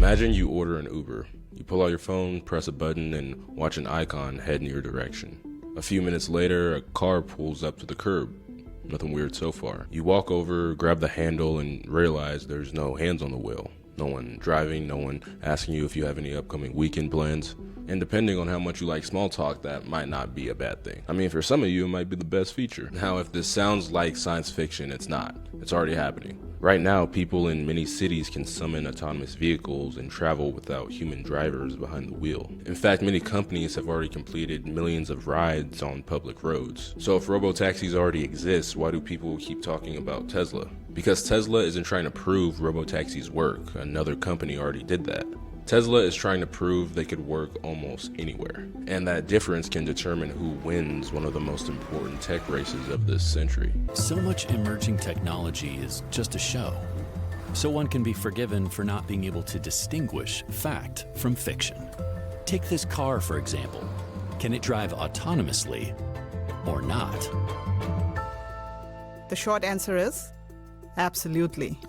Imagine you order an Uber. You pull out your phone, press a button, and watch an icon head in your direction. A few minutes later, a car pulls up to the curb. Nothing weird so far. You walk over, grab the handle, and realize there's no hands on the wheel. No one driving, no one asking you if you have any upcoming weekend plans. And depending on how much you like small talk, that might not be a bad thing. I mean, for some of you, it might be the best feature. Now, if this sounds like science fiction, it's not. It's already happening. Right now, people in many cities can summon autonomous vehicles and travel without human drivers behind the wheel. In fact, many companies have already completed millions of rides on public roads. So if robotaxis already exist, why do people keep talking about Tesla? Because Tesla isn't trying to prove robotaxis work. Another company already did that. Tesla is trying to prove they could work almost anywhere, and that difference can determine who wins one of the most important tech races of this century. So much emerging technology is just a show, so one can be forgiven for not being able to distinguish fact from fiction. Take this car, for example. Can it drive autonomously or not? The short answer is absolutely.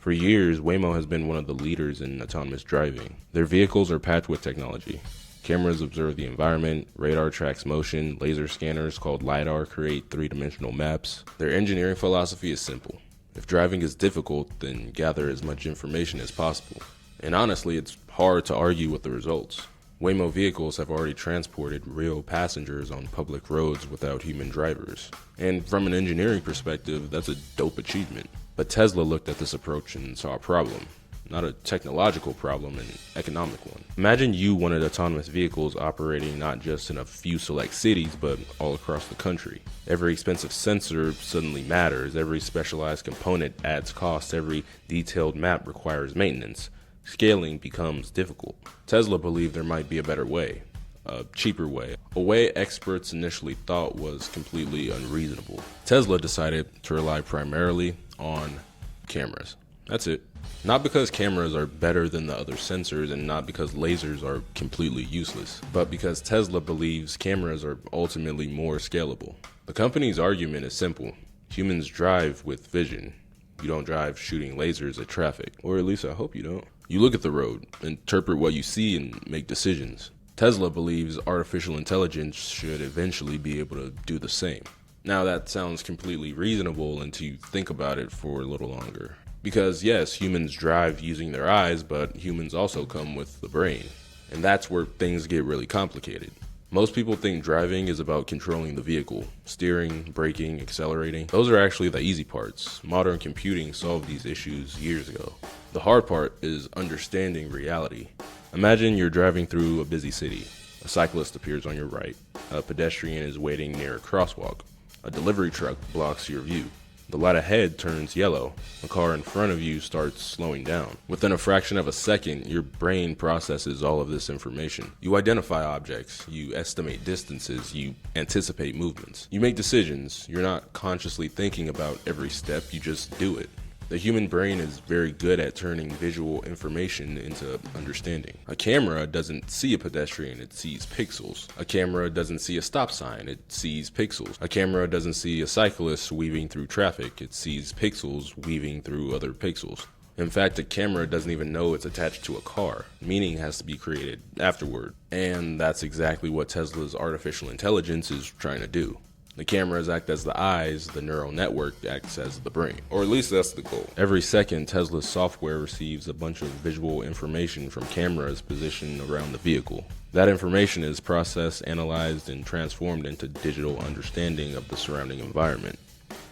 For years, Waymo has been one of the leaders in autonomous driving. Their vehicles are packed with technology. Cameras observe the environment, radar tracks motion, laser scanners called LiDAR create three-dimensional maps. Their engineering philosophy is simple. If driving is difficult, then gather as much information as possible. And honestly, it's hard to argue with the results. Waymo vehicles have already transported real passengers on public roads without human drivers. And from an engineering perspective, that's a dope achievement. But Tesla looked at this approach and saw a problem. Not a technological problem, an economic one. Imagine you wanted autonomous vehicles operating not just in a few select cities, but all across the country. Every expensive sensor suddenly matters. Every specialized component adds cost. Every detailed map requires maintenance. Scaling becomes difficult. Tesla believed there might be a better way. A cheaper way. A way experts initially thought was completely unreasonable. Tesla decided to rely primarily on cameras. That's it. Not because cameras are better than the other sensors and not because lasers are completely useless, but because Tesla believes cameras are ultimately more scalable. The company's argument is simple. Humans drive with vision. You don't drive shooting lasers at traffic. Or at least I hope you don't. You look at the road, interpret what you see, and make decisions. Tesla believes artificial intelligence should eventually be able to do the same. Now that sounds completely reasonable until you think about it for a little longer. Because yes, humans drive using their eyes, but humans also come with the brain. And that's where things get really complicated. Most people think driving is about controlling the vehicle, steering, braking, accelerating. Those are actually the easy parts. Modern computing solved these issues years ago. The hard part is understanding reality. Imagine you're driving through a busy city. A cyclist appears on your right. A pedestrian is waiting near a crosswalk. A delivery truck blocks your view. The light ahead turns yellow. The car in front of you starts slowing down. Within a fraction of a second, your brain processes all of this information. You identify objects, you estimate distances, you anticipate movements. You make decisions. You're not consciously thinking about every step, you just do it. The human brain is very good at turning visual information into understanding. A camera doesn't see a pedestrian, it sees pixels. A camera doesn't see a stop sign, it sees pixels. A camera doesn't see a cyclist weaving through traffic, it sees pixels weaving through other pixels. In fact, a camera doesn't even know it's attached to a car. Meaning has to be created afterward. And that's exactly what Tesla's artificial intelligence is trying to do. The cameras act as the eyes, the neural network acts as the brain. Or at least that's the goal. Every second, Tesla's software receives a bunch of visual information from cameras positioned around the vehicle. That information is processed, analyzed, and transformed into digital understanding of the surrounding environment.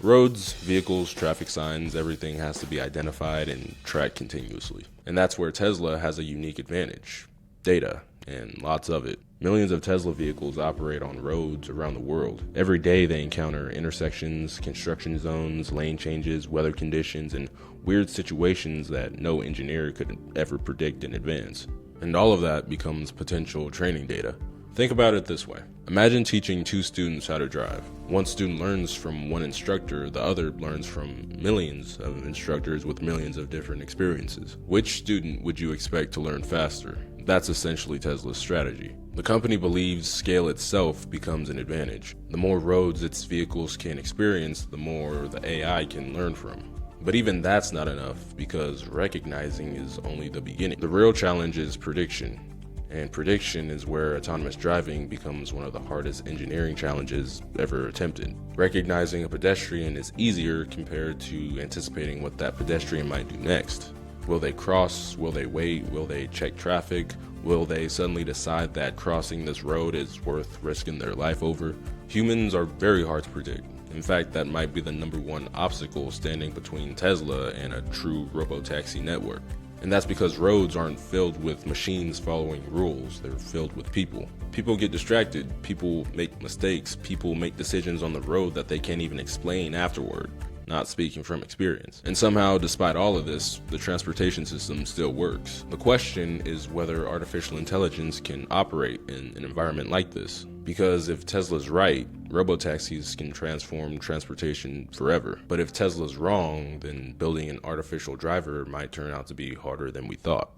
Roads, vehicles, traffic signs, everything has to be identified and tracked continuously. And that's where Tesla has a unique advantage. Data, and lots of it. Millions of Tesla vehicles operate on roads around the world. Every day they encounter intersections, construction zones, lane changes, weather conditions, and weird situations that no engineer could ever predict in advance. And all of that becomes potential training data. Think about it this way. Imagine teaching two students how to drive. One student learns from one instructor, the other learns from millions of instructors with millions of different experiences. Which student would you expect to learn faster? That's essentially Tesla's strategy. The company believes scale itself becomes an advantage. The more roads its vehicles can experience, the more the AI can learn from. But even that's not enough, because recognizing is only the beginning. The real challenge is prediction. And prediction is where autonomous driving becomes one of the hardest engineering challenges ever attempted. Recognizing a pedestrian is easier compared to anticipating what that pedestrian might do next. Will they cross? Will they wait? Will they check traffic? Will they suddenly decide that crossing this road is worth risking their life over? Humans are very hard to predict. In fact, that might be the #1 obstacle standing between Tesla and a true robotaxi network. And that's because roads aren't filled with machines following rules, they're filled with people. People get distracted, people make mistakes, people make decisions on the road that they can't even explain afterward, not speaking from experience. And somehow, despite all of this, the transportation system still works. The question is whether artificial intelligence can operate in an environment like this. Because if Tesla's right, robotaxis can transform transportation forever. But if Tesla's wrong, then building an artificial driver might turn out to be harder than we thought.